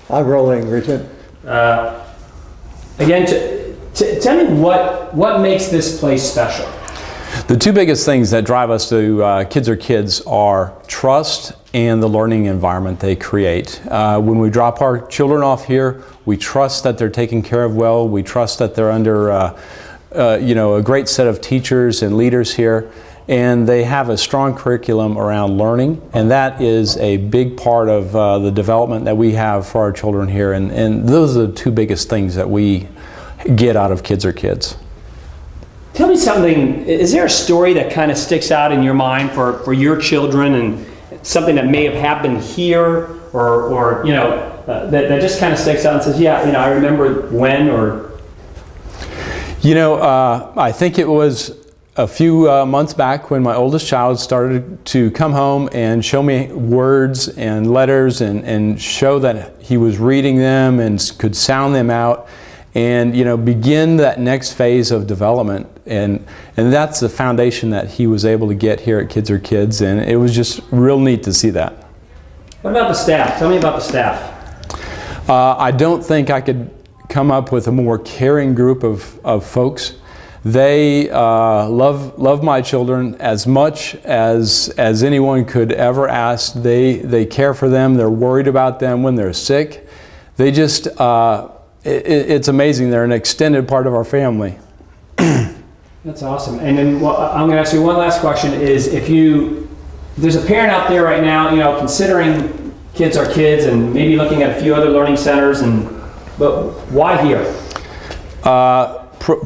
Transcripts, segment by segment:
I'm rolling, Richard. Again, tell me what makes this place special. The two biggest things that drive us to Kids Are Kids are trust and the learning environment they create. When we drop our children off here, we trust that they're taken care of well. We trust that they're under a great set of teachers and leaders here, and they have a strong curriculum around learning, and that is a big part of the development that we have for our children here, and those are the two biggest things that we get out of Kids Are Kids. Tell me something, is there a story that kind of sticks out in your mind for your children, and something that may have happened here, or that just kind of sticks out and says, yeah, I remember when, or? I think it was a few months back when my oldest child started to come home and show me words and letters and show that he was reading them and could sound them out, and begin that next phase of development, and that's the foundation that he was able to get here at Kids Are Kids, and it was just real neat to see that. What about the staff? Tell me about the staff. I don't think I could come up with a more caring group of folks. They love my children as much as anyone could ever ask. They care for them. They're worried about them when they're sick. They just it's amazing. They're an extended part of our family. That's awesome. And then I'm going to ask you one last question: is there's a parent out there right now, considering Kids Are Kids and maybe looking at a few other learning centers, but why here?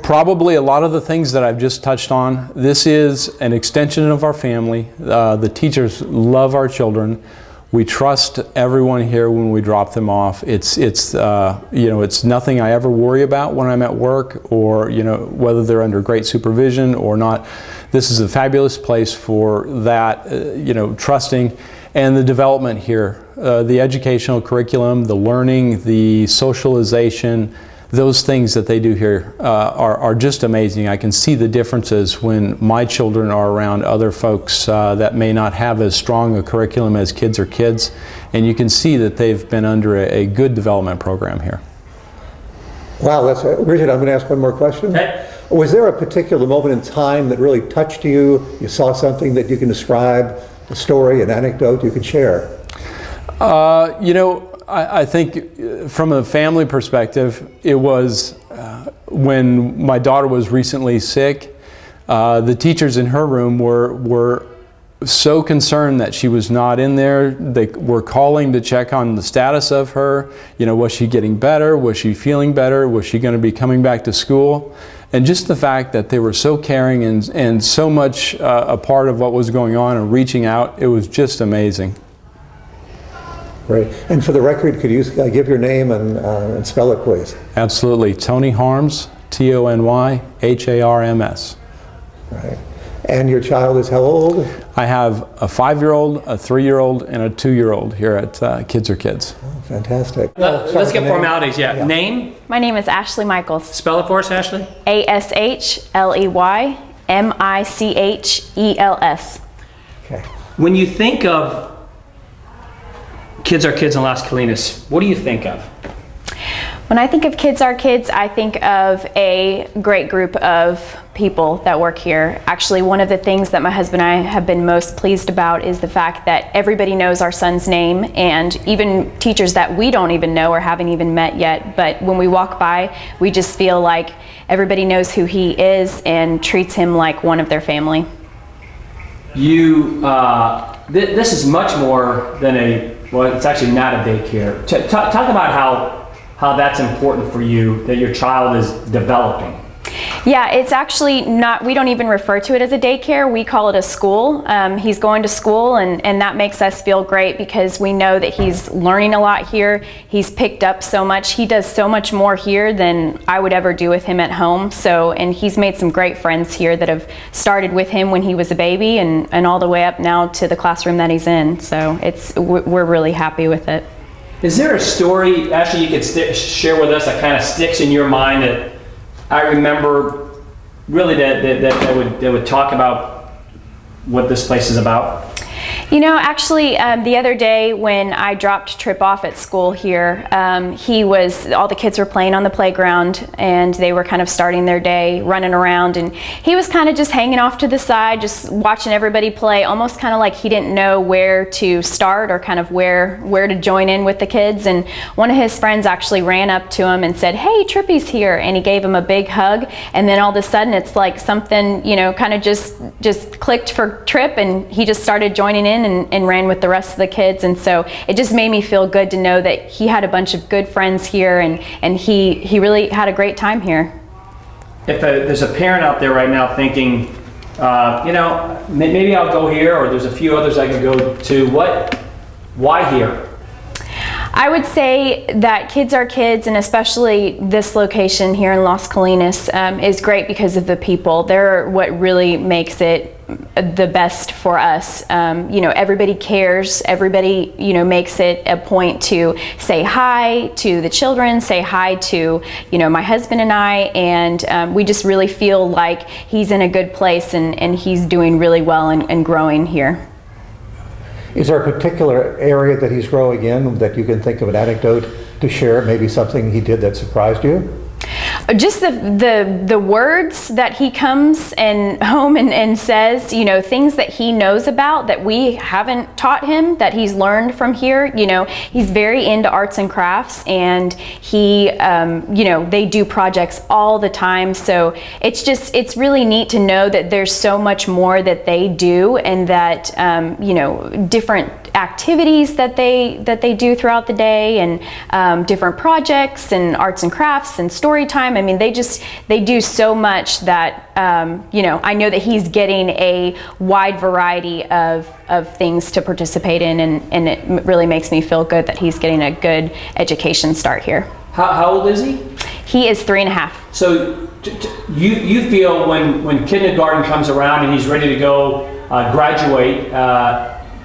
Probably a lot of the things that I've just touched on. This is an extension of our family. The teachers love our children. We trust everyone here when we drop them off. It's nothing I ever worry about when I'm at work, or whether they're under great supervision or not. This is a fabulous place for that, trusting, and the development here, the educational curriculum, the learning, the socialization. Those things that they do here are just amazing. I can see the differences when my children are around other folks that may not have as strong a curriculum as Kids Are Kids, and you can see that they've been under a good development program here. Wow, Richard, I'm going to ask one more question. Okay. Was there a particular moment in time that really touched you? You saw something that you can describe, a story, an anecdote you could share? I think from a family perspective, it was when my daughter was recently sick. The teachers in her room were so concerned that she was not in there. They were calling to check on the status of her. Was she getting better? Was she feeling better? Was she going to be coming back to school? And just the fact that they were so caring and so much a part of what was going on and reaching out, it was just amazing. Great. And for the record, could you give your name and spell it, please? Absolutely. Tony Harms, Tonyharms. Right. And your child is how old? I have a 5-year-old, a 3-year-old, and a 2-year-old here at Kids Are Kids. Oh, fantastic. Let's get formalities, yeah. Name? My name is Ashley Michaels. Spell it for us, Ashley. ASHLEYMICHELS. Okay. When you think of Kids Are Kids in Las Colinas, what do you think of? When I think of Kids Are Kids, I think of a great group of people that work here. Actually, one of the things that my husband and I have been most pleased about is the fact that everybody knows our son's name, and even teachers that we don't even know or haven't even met yet. But when we walk by, we just feel like everybody knows who he is and treats him like one of their family. This is much more than it's actually not a daycare. Talk about how that's important for you, that your child is developing. Yeah, it's actually not, we don't even refer to it as a daycare. We call it a school. He's going to school, and that makes us feel great because we know that he's learning a lot here. He's picked up so much. He does so much more here than I would ever do with him at home. And he's made some great friends here that have started with him when he was a baby and all the way up now to the classroom that he's in. So we're really happy with it. Is there a story, Ashley, you could share with us that kind of sticks in your mind that I remember really that would talk about what this place is about? You know, actually, the other day when I dropped Trip off at school here, all the kids were playing on the playground and they were kind of starting their day running around, and he was kind of just hanging off to the side, just watching everybody play, almost kind of like he didn't know where to start or kind of where to join in with the kids. And one of his friends actually ran up to him and said, "Hey, Trippy's here," and he gave him a big hug. And then all of a sudden it's like something, you know, kind of just clicked for Trip, and he just started joining in and ran with the rest of the kids. And so it just made me feel good to know that he had a bunch of good friends here, and he really had a great time here. If there's a parent out there right now thinking, you know, maybe I'll go here, or there's a few others I could go to, why here? I would say that Kids Are Kids, and especially this location here in Las Colinas, is great because of the people. They're what really makes it the best for us. You know, everybody cares. Everybody, you know, makes it a point to say hi to the children, say hi to, you know, my husband and I, and we just really feel like he's in a good place and he's doing really well and growing here. Is there a particular area that he's growing in that you can think of an anecdote to share, maybe something he did that surprised you? Just the words that he comes and home and says, you know, things that he knows about that we haven't taught him, that he's learned from here. You know, he's very into arts and crafts, and he, you know, they do projects all the time. So it's really neat to know that there's so much more that they do, and that, you know, different activities that they do throughout the day, and different projects and arts and crafts and story time. I mean, they do so much that, you know, I know that he's getting a wide variety of things to participate in, and it really makes me feel good that he's getting a good education start here. How old is he? He is 3.5. So you feel when kindergarten comes around and he's ready to go graduate,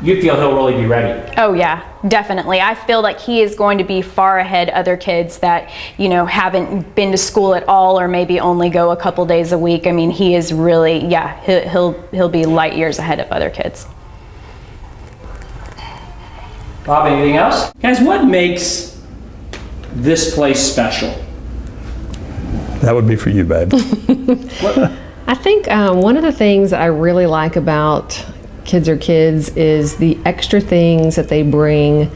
you feel he'll really be ready? Oh yeah, definitely. I feel like he is going to be far ahead other kids that, you know, haven't been to school at all, or maybe only go a couple days a week. I mean, he is really, yeah, he'll be light years ahead of other kids. Bob, anything else? Guys, what makes this place special? That would be for you, babe. I think one of the things that I really like about Kids Are Kids is the extra things that they bring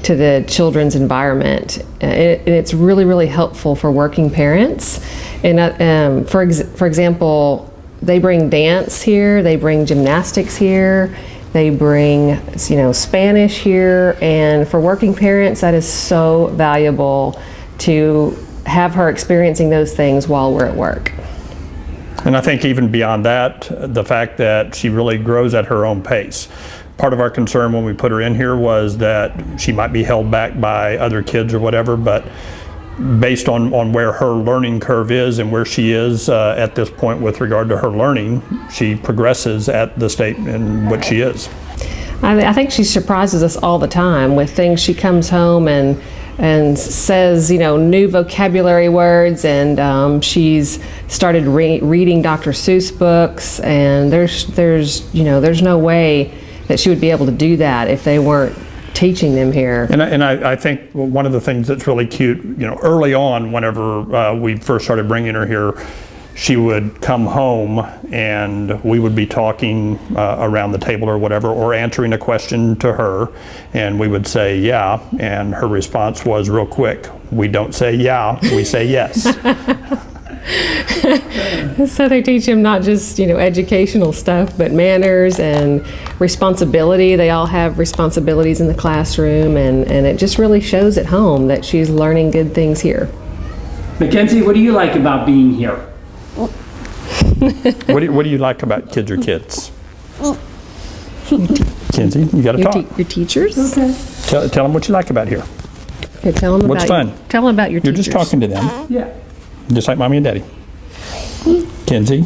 to the children's environment. And it's really, really helpful for working parents. And for example, they bring dance here, they bring gymnastics here, they bring, you know, Spanish here. And for working parents, that is so valuable to have her experiencing those things while we're at work. And I think even beyond that, the fact that she really grows at her own pace. Part of our concern when we put her in here was that she might be held back by other kids or whatever, but based on where her learning curve is and where she is at this point with regard to her learning, she progresses at the state in which she is. I think she surprises us all the time with things. She comes home and says, you know, new vocabulary words, and she's started reading Dr. Seuss books, and there's no way that she would be able to do that if they weren't teaching them here. And I think one of the things that's really cute, you know, early on, whenever we first started bringing her here, she would come home and we would be talking around the table or whatever, or answering a question to her, and we would say, yeah, and her response was real quick, we don't say yeah, we say yes. So they teach them not just, you know, educational stuff, but manners and responsibility. They all have responsibilities in the classroom, and it just really shows at home that she's learning good things here. Mackenzie, what do you like about being here? What do you like about Kids Are Kids? Kenzie, you got to talk. Your teachers? Okay. Tell them what you like about here. Okay, tell them What's about fun? Tell them about your You're teachers. just talking to them. Yeah. Just like mommy and daddy. Kenzie,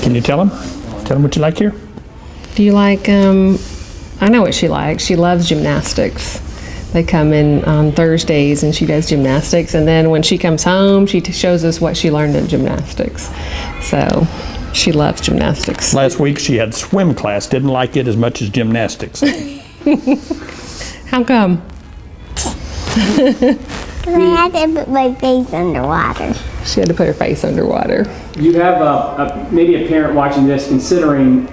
can you tell them? Tell them what you like here. Do you like, I know what she likes. She loves gymnastics. They come in on Thursdays and she does gymnastics, and then when she comes home, she shows us what she learned in gymnastics. So She loves gymnastics. Last week she had swim class, didn't like it as much as gymnastics. How come? I had to put my face underwater. She had to put her face underwater. You have maybe a parent watching this considering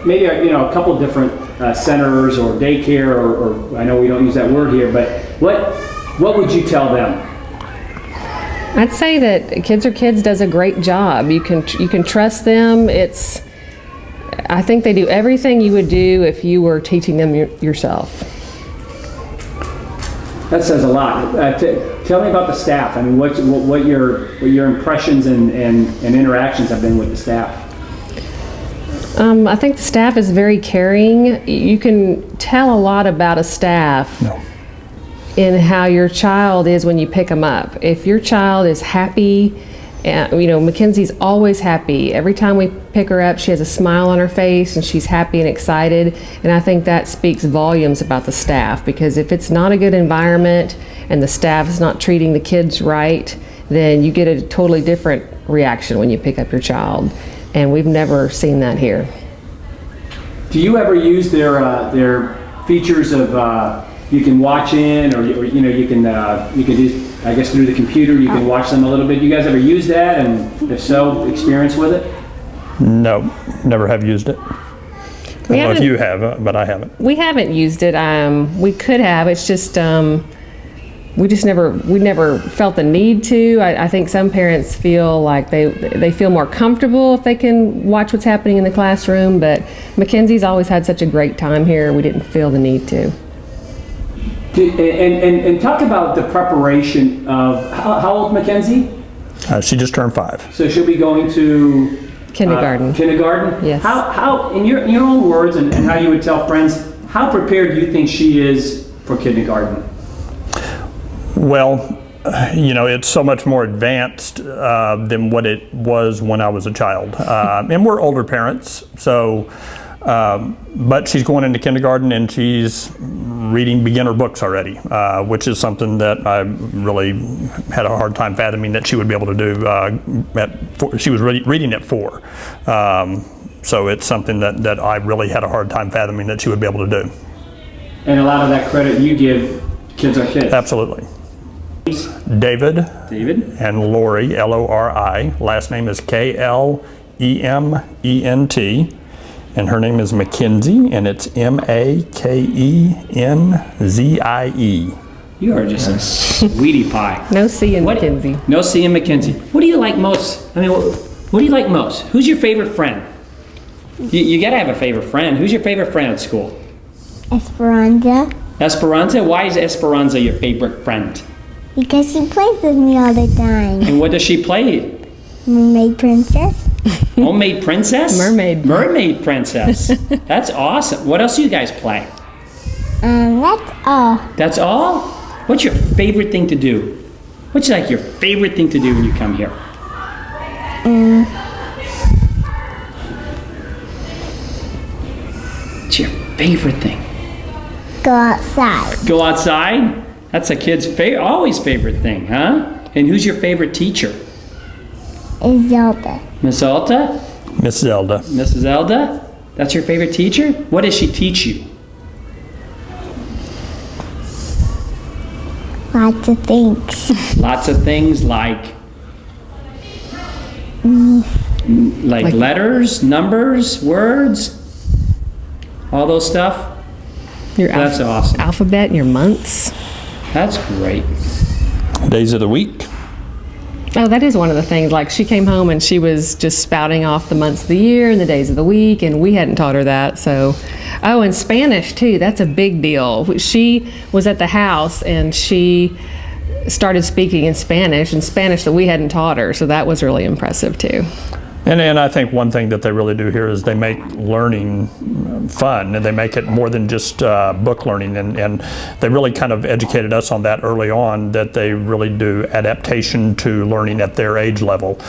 maybe a couple different centers or daycare, or I know we don't use that word here, but what would you tell them? I'd say that KidsRKids does a great job. You can trust them. I think they do everything you would do if you were teaching them yourself. That says a lot. Tell me about the staff. I mean, what your impressions and interactions have been with the staff. I think the staff is very caring. You can tell a lot about a staff in how your child is when you pick them up. If your child is happy, Mackenzie's always happy. Every time we pick her up, she has a smile on her face and she's happy and excited. And I think that speaks volumes about the staff, because if it's not a good environment and the staff is not treating the kids right, then you get a totally different reaction when you pick up your child. And we've never seen that here. Do you ever use their features of you can watch in, or you can do, I guess through the computer you can watch them a little bit? You guys ever use that, and if so, experience with it? No, never have used it. I don't know if you have, but I haven't. We haven't used it. We could have. It's just we never felt the need to. I think some parents feel like they feel more comfortable if they can watch what's happening in the classroom, but Mackenzie's always had such a great time here, we didn't feel the need to. And talk about the preparation of, how old Mackenzie? She just turned 5. So she'll be going to Kindergarten. Kindergarten? Yes. How in your own words and how you would tell friends, how prepared do you think she is for kindergarten? Well, it's so much more advanced than what it was when I was a child. And we're older parents, so, but she's going into kindergarten and she's reading beginner books already, which is something that I really had a hard time fathoming that she would be able to do. She was reading at 4. So it's something that I really had a hard time fathoming that she would be able to do. And a lot of that credit you give KidsRKids. Absolutely. David and Lori, L-O-R-I. Last name is K-L-E-M-E-N-T. And her name is Mackenzie, and it's M-A-K-E-N-Z-I-E. You are just a sweetie pie. No C in Mackenzie. No C in Mackenzie. What do you like most? I mean, what do you like most? Who's your favorite friend? You got to have a favorite friend. Who's your favorite friend at school? Esperanza. Esperanza? Why is Esperanza your favorite friend? Because she plays with me all the time. And what does she play? Mermaid Princess. Homemade Princess? Mermaid Princess. That's awesome. What else do you guys play? That's all. That's all? What's your favorite thing to do? What's like your favorite thing to do when you come here? What's your favorite thing? Go outside. Go outside? That's a kid's always favorite thing, huh? And who's your favorite teacher? Is Zelda. Miss Alta? Miss Zelda. Mrs. Zelda? That's your favorite teacher? What does she teach you? Lots of things. Lots of things like letters, numbers, words, all those stuff? That's awesome. Alphabet and your months. That's great. Days of the week. Oh, that is one of the things. Like, she came home and she was just spouting off the months of the year and the days of the week, and we hadn't taught her that. So, oh, and Spanish too. That's a big deal. She was at the house and she started speaking in Spanish that we hadn't taught her. So that was really impressive too. And I think one thing that they really do here is they make learning fun, and they make it more than just book learning, and they really kind of educated us on that early on, that they really do adaptation to learning at their age level.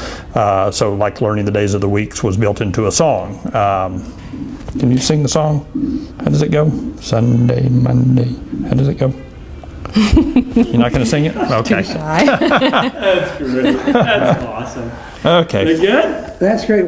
So like learning the days of the weeks was built into a song. Can you sing the song? How does it go? Sunday, Monday, how does it go? You're not going to sing it? Okay. That's great. That's awesome. Okay. Is it good? That's great.